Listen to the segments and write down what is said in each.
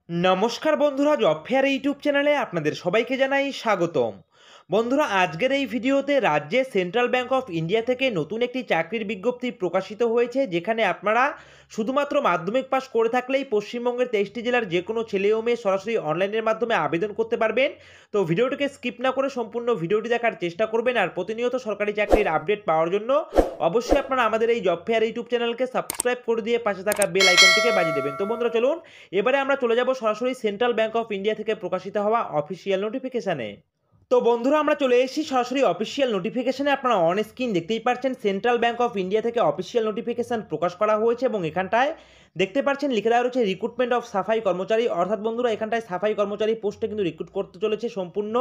নমস্কার বন্ধুরা, job fair YouTube চ্যানেলে আপনাদের সবাইকে জানাই স্বাগতম। বন্ধুরা, আজকের এই ভিডিওতে রাজ্যে সেন্ট্রাল ব্যাংক অফ ইন্ডিয়া থেকে নতুন একটি চাকরির বিজ্ঞপ্তি প্রকাশিত হয়েছে, যেখানে আপনারা শুধুমাত্র মাধ্যমিক পাস করে থাকলেই পশ্চিমবঙ্গের 23টি জেলার যে কোনো ছেলে ও মেয়ে সরাসরি অনলাইনের মাধ্যমে আবেদন করতে পারবেন। তো ভিডিওটিকে স্কিপ না করে সম্পূর্ণ ভিডিওটি দেখার চেষ্টা করবেন। আর প্রতিনিয়ত সরকারি চাকরির আপডেট পাওয়ার জন্য অবশ্যই আপনারা আমাদের এই জব ফেয়ার ইউটিউব চ্যানেলকে সাবস্ক্রাইব করে দিয়ে পাশে থাকা বেল আইকনটিকে বাজিয়ে দেবেন। তো বন্ধুরা, চলুন এবারে আমরা চলে যাব সরাসরি সেন্ট্রাল ব্যাংক অফ ইন্ডিয়া থেকে প্রকাশিত হওয়া অফিসিয়াল নোটিফিকেশানে। তো বন্ধুরা, আমরা চলে এসেছি সরাসরি অফিসিয়াল নোটিফিকেশানে। আপনারা অন স্ক্রিন দেখতেই পাচ্ছেন সেন্ট্রাল ব্যাংক অফ ইন্ডিয়া থেকে অফিসিয়াল নোটিফিকেশান প্রকাশ করা হয়েছে এবং এখানটায় দেখতে পাচ্ছেন লিখে দেওয়া রয়েছে রিক্রুটমেন্ট অফ সাফাই কর্মচারী। অর্থাৎ বন্ধুরা, এখানটায় সাফাই কর্মচারী পোস্টে কিন্তু রিক্রুট করতে চলেছে, সম্পূর্ণ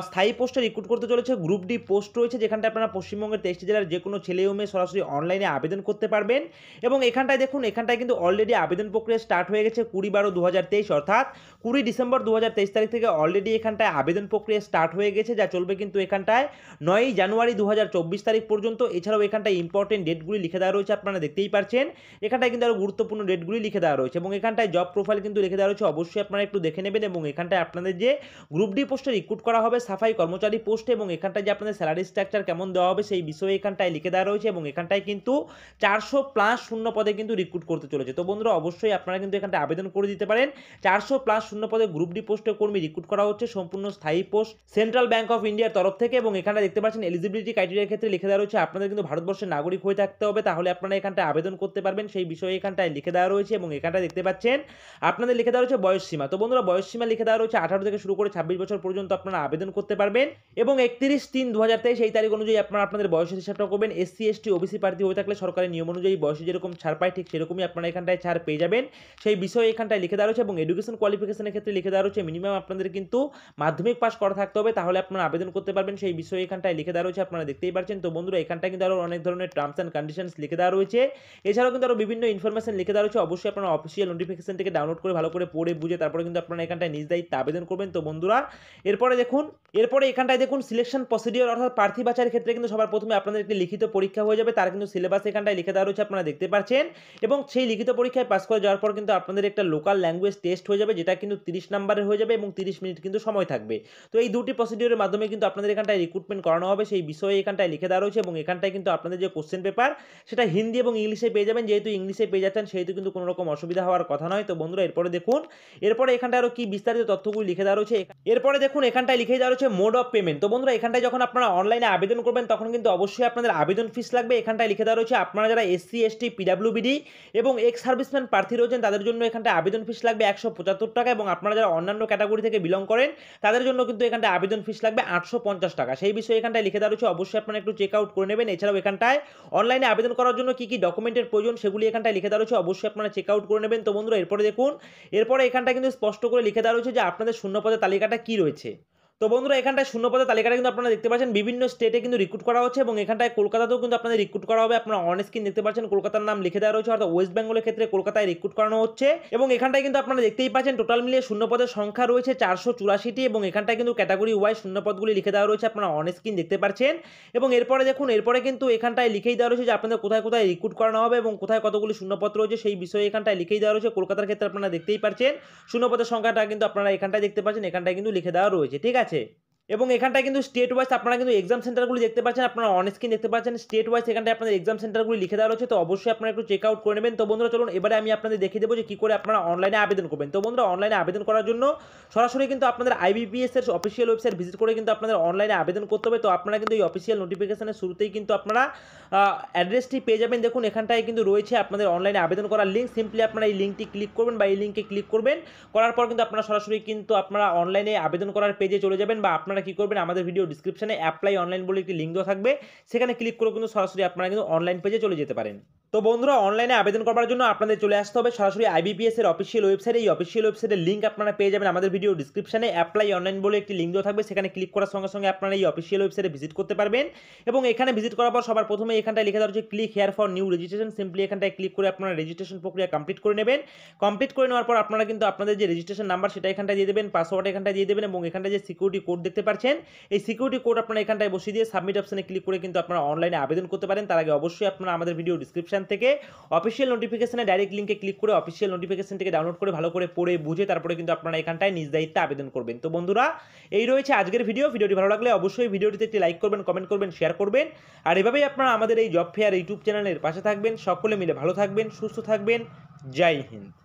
স্থায়ী পোস্টে রিক্রুট করতে চলেছে। গ্রুপ ডি পোস্ট রয়েছে, যেখানটায় আপনারা পশ্চিমবঙ্গের 23টি জেলার যে কোনো ছেলে ও মেয়ে সরাসরি অনলাইনে আবেদন করতে পারবেন। এবং এখানটায় দেখুন, এখানটায় কিন্তু অলরেডি আবেদন প্রক্রিয়া স্টার্ট হয়ে গেছে 20/12/2023, অর্থাৎ 20 ডিসেম্বর 2023 তারিখ থেকে অলরেডি এখানটায় আবেদন প্রক্রিয়া স্টার্ট হয়ে গেছে, যা চলবে কিন্তু এখানটায় 9 জানুয়ারি 2024 তারিখ পর্যন্ত। এছাড়াও এখানটায় ইম্পর্টেন্ট ডেটগুলি লিখে দেওয়া রয়েছে, আপনারা দেখতেই পাচ্ছেন। এখানটায় কিন্তু আরও গুরুত্বপূর্ণ ডেটগুলি লিখে দেওয়া রয়েছে এবং এখানটায় জব প্রোফাইল কিন্তু লিখে দেওয়া রয়েছে, অবশ্যই আপনারা একটু দেখে নেবেন। এবং এখানটায় আপনাদের যে গ্রুপ ডি পোস্টে রিক্রুট করা হবে সাফাই কর্মচারী পোস্টে, এবং এখানটায় যে আপনাদের স্যালারি স্ট্রাকচার কেমন দেওয়া হবে সেই বিষয়ে এখানটায় লিখে দেওয়া রয়েছে। এবং এখানটায় কিন্তু 400+ শূন্য পদে কিন্তু রিক্রুট করতে চলেছে। তো বন্ধুরা, অবশ্যই আপনারা কিন্তু এখানটায় আবেদন করে দিতে পারেন। 400+ শূন্য পদে গ্রুপ ডি পোস্টে কর্মী রিক্রুট করা হচ্ছে, সম্পূর্ণ স্থায়ী পোস্ট সেন্ট্রাল ব্যাংক অফ ইন্ডিয়ার তরফ থেকে। এবং এখানটা দেখতে পাচ্ছেন এলিজিবিলিটি ক্রাইটেরিয়ার ক্ষেত্রে লিখে দেওয়া রয়েছে আপনাদের কিন্তু ভারতবর্ষের নাগরিক হয়ে থাকতে হবে, তাহলে আপনারা এখানটায় আবেদন করতে পারবেন, সেই বিষয়ে এখানটায় লিখে দেওয়া রয়েছে। এবং এখানটায় দেখতে পাচ্ছেন আপনাদের লিখে দেওয়া রয়েছে বয়স সীমা। তো বন্ধুরা, বয়স সীমা লিখে দেওয়া রয়েছে 18 থেকে শুরু করে 26 বছর পর্যন্ত আপনারা আবেদন করতে পারবেন। এবং 31/3/2023 এই তারিখ অনুযায়ী আপনারা আপনাদের বয়সের হিসাবটা করবেন। SC ST OBC প্রার্থী হয়ে থাকলে সরকারি নিয়ম অনুযায়ী বয়সে যেরকম ছাড় পায়, ঠিক সেরকমই আপনারা এখানটায় ছাড় পেয়ে যাবেন, সেই বিষয়ে এখানটায় লিখে দেওয়া রয়েছে। এবং এডুকেশন কোয়ালিফিকেশনের ক্ষেত্রে লিখে দেওয়া রয়েছে মিনিমাম আপনাদের কিন্তু মাধ্যমিক পাস করা থাকতে হবে, তাহলে আপনারা আবেদন করতে পারবেন, সেই বিষয়ে এখানটায় লিখে দেওয়া রয়েছে, আপনারা দেখতেই পাচ্ছেন। তো বন্ধুরা, এখানটায় কিন্তু আরও অনেক ধরনের টার্মস অ্যান্ড কন্ডিশনস লিখে দেওয়া রয়েছে। এছাড়াও কিন্তু আরও বিভিন্ন ইনফরমেশন লিখে দেওয়া রয়েছে, অবশ্যই আপনারা অফিসিয়াল নোটিফিকেশন থেকে ডাউনলোড করে ভালো করে পড়ে বুঝে তারপরে কিন্তু আপনারা এখানটায় নিজ দায়িত্বে আবেদন করবেন। তো বন্ধুরা, এরপরে এখানটায় দেখুন সিলেকশন প্রসিডিওর, অর্থাৎ প্রার্থী বাছাইয়ের ক্ষেত্রে কিন্তু সবার প্রথমে আপনাদের একটি লিখিত পরীক্ষা হয়ে যাবে, তার কিন্তু সিলেবাস এখানটায় লিখে দেওয়া রয়েছে, আপনারা দেখতে পাচ্ছেন। এবং সেই লিখিত পরীক্ষায় পাস করে যাওয়ার পর কিন্তু আপনাদের একটা লোকাল ল্যাঙ্গুয়েজ টেস্ট হয়ে যাবে, যেটা কিন্তু 30 নম্বরের হয়ে যাবে এবং 30 মিনিট কিন্তু সময় থাকবে। তো এই দুটি প্রসিডিওরের মাধ্যমে কিন্তু আপনাদের এখানটায় রিক্রুটমেন্ট করানো হবে, সেই বিষয়ে এখানটায় লিখে দেওয়া রয়েছে। এবং এখানটায় কিন্তু আপনাদের যে কোশ্চেন পেপার সেটা হিন্দি এবং ইংলিশে পেয়ে যাবেন, যেহেতু ইংলিশে পেয়ে যাচ্ছেন সেহেতু কিন্তু কোনো রকম অসুবিধা হওয়ার কথা নয়। তো বন্ধুরা, এরপরে দেখুন, এরপরে এখানটায় আরও কি বিস্তারিত তথ্যগুলি লিখে দেওয়া রয়েছে। এরপরে দেখুন, এখানটায় লিখে দেওয়া রয়েছে মোড অফ পেমেন্ট। তো বন্ধুরা, এখানটায় যখন আপনারা অনলাইনে আবেদন করবেন তখন কিন্তু অবশ্যই আপনাদের আবেদন ফিস লাগবে। এখানটায় লিখে দেওয়া রয়েছে আপনারা যারা SC ST PWBD এবং এক্স সার্ভিসম্যান প্রার্থী রয়েছেন তাদের জন্য এখানটায় আবেদন ফিস লাগবে 175 টাকা, এবং আপনারা যারা অন্যান্য ক্যাটাগরি থেকে বিলং করেন তাদের জন্য কিন্তু এখানটায় আবেদন ফিস লাগবে 850 টাকা। সেই বিষয়ে এখানটায় লিখে দেওয়া রয়েছে, অবশ্যই আপনারা একটু চেক আউট করে নেবেন। এছাড়াও এখানটায় অনলাইনে আবেদন করার জন্য কি কি ডকুমেন্টের প্রয়োজন সেগুলি এখানটায় লিখে দেওয়া রয়েছে, অবশ্যই আপনারা চেক আউট করে নেবেন। তো বন্ধুরা, এরপরে দেখুন, এরপরে এখানটায় কিন্তু স্পষ্ট করে লিখে দেওয়া রয়েছে যে আপনাদের শূন্যপদের তালিকাটা কি রয়েছে। তো বন্ধুরা, এখানটায় শূন্যপদের তালিকাটা কিন্তু আপনারা দেখতে পাচ্ছেন বিভিন্ন স্টেটে কিন্তু রিক্রুট করা হচ্ছে, এবং এখানটায় কলকাতাতেও কিন্তু আপনাদের রিক্রুট করা হবে। আপনারা অন স্ক্রিন দেখতে পাচ্ছেন কলকাতার নাম লিখে দেওয়া রয়েছে, অর্থাৎ ওয়েস্ট বেঙ্গলের ক্ষেত্রে কলকাতায় রিক্রুট করানো হচ্ছে। এবং এখানটায় কিন্তু আপনারা দেখতেই পাচ্ছেন টোটাল মিলিয়ে শূন্যপদের সংখ্যা রয়েছে 484টি, এবং এখানটায় কিন্তু ক্যাটাগরি ওয়াইজ শূন্যপদগুলি লিখে দেওয়া রয়েছে, আপনারা অন স্ক্রিন দেখতে পাচ্ছেন। এবং এরপরে দেখুন, এরপরে কিন্তু এখানটায় লিখেই দেওয়া রয়েছে যে আপনাদের কোথায় কোথায় রিক্রুট করানো হবে এবং কোথায় কতগুলি শূন্যপদ রয়েছে, সেই বিষয়ে এখানটায় লিখেই দেওয়া রয়েছে। কলকাতার ক্ষেত্রে আপনারা দেখতেই পাচ্ছেন শূন্যপদের সংখ্যাটা কিন্তু আপনারা এখানটায় দেখতে পাচ্ছেন, এখানটায় কিন্তু লিখে দেওয়া রয়েছে, ঠিক আছে। এবং এখানটায় কিন্তু স্টেট ওয়াইজ আপনারা কিন্তু এক্সাম সেন্টারগুলি দেখতে পাচ্ছেন, আপনারা অন স্ক্রিন দেখতে পাচ্ছেন স্টেট ওয়াইজ এখানটায় আপনাদের এক্সাম সেন্টারগুলি লিখে দেওয়া রয়েছে। তো অবশ্যই আপনারা একটু চেক আউট করে নেবেন। তো বন্ধুরা, চলুন এবারে আমি আপনাদের দেখিয়ে দেবো যে কী করে আপনারা অনলাইনে আবেদন করবেন। তো বন্ধুরা, অনলাইনে আবেদন করার জন্য সরাসরি কিন্তু আপনাদের IBPS এর অফিসিয়াল ওয়েবসাইট ভিজিট করে কিন্তু আপনাদের অনলাইনে আবেদন করতে হবে। তো আপনারা কিন্তু এই অফিসিয়াল নোটিফিকেশনের শুরুতেই কিন্তু আপনারা অ্যাড্রেসটি পেয়ে যাবেন। দেখুন, এখানটায় কিন্তু রয়েছে আপনাদের অনলাইনে আবেদন করার লিঙ্ক, সিম্পলি আপনারা এই লিঙ্কটি ক্লিক করবেন বা এই লিঙ্কে ক্লিক করবেন, করার পর কিন্তু আপনারা সরাসরি কিন্তু আপনারা অনলাইনে আবেদন করার পেজে চলে যাবেন। বা আপনারা কি করবেন, আমাদের ভিডিও ডিসক্রিপশনে অ্যাপ্লাই অনলাইন বলে একটি লিঙ্ক দেওয়া থাকবে, সেখানে ক্লিক করে কিন্তু সরাসরি আপনারা কিন্তু অনলাইন পেজে চলে যেতে পারেন। তো বন্ধুরা, অনলাইনে আবেদন করার জন্য আপনাদের চলে আসতে হবে সরাসরি IBPS এর অফিসিয়াল ওয়েবসাইটে। এই অফিসিয়াল ওয়েবসাইটের লিঙ্ক আপনারা পেয়ে যাবেন আমাদের ভিডিও ডিসক্রিপশনে, অ্যাপ্লাই অনলাইন বলে একটি লিঙ্ক দেওয়া থাকবে, সেখানে ক্লিক করার সঙ্গে সঙ্গে আপনারা এই অফিসিয়াল ওয়েবসাইটে ভিজিট করতে পারবেন। এবং এখানে ভিজিট করার পর সবার প্রথমে এখানটায় লিখে দেওয়া হচ্ছে click here for new registration, simply এখানটায় ক্লিক করে আপনারা রেজিস্ট্রেশন প্রক্রিয়া কমপ্লিট করে নেবেন। কমপ্লিট করে নেওয়ার পর আপনারা কিন্তু আপনাদের যে রেজিস্ট্রেশন নাম্বার সেটা এখানটায় দিয়ে দেবেন, পাসওয়ার্ড এখানটায় দিয়ে দেবেন, এবং এখানটায় যে সিকিউরিটি কোড দেখতে পাচ্ছেন এই সিকিউরিটি কোড আপনারা এখানটায় বসিয়ে দিয়ে সাবমিট অপশনে ক্লিক করে কিন্তু আপনারা অনলাইনে আবেদন করতে পারেন। তার আগে অবশ্যই আপনারা আমাদের ভিডিও ডিসক্রিপশন থেকে অফিসিয়াল নোটিফিকেশনে ডাইরেক্ট লিঙ্কে ক্লিক করে অফিসিয়াল নোটিফিকেশন থেকে ডাউনলোড করে ভালো করে পড়ে বুঝে তারপরে কিন্তু আপনারা এখানটায় নিজ দায়িত্বে আবেদন করবেন। তো বন্ধুরা, এই রয়েছে আজকের ভিডিওটি ভালো লাগলে অবশ্যই ভিডিওটিতে একটি লাইক করবেন, কমেন্ট করবেন, শেয়ার করবেন। আর এভাবেই আপনারা আমাদের এই জব ফেয়ার ইউটিউব চ্যানেলের পাশে থাকবেন। সকলে মিলে ভালো থাকবেন, সুস্থ থাকবেন। জয় হিন্দ।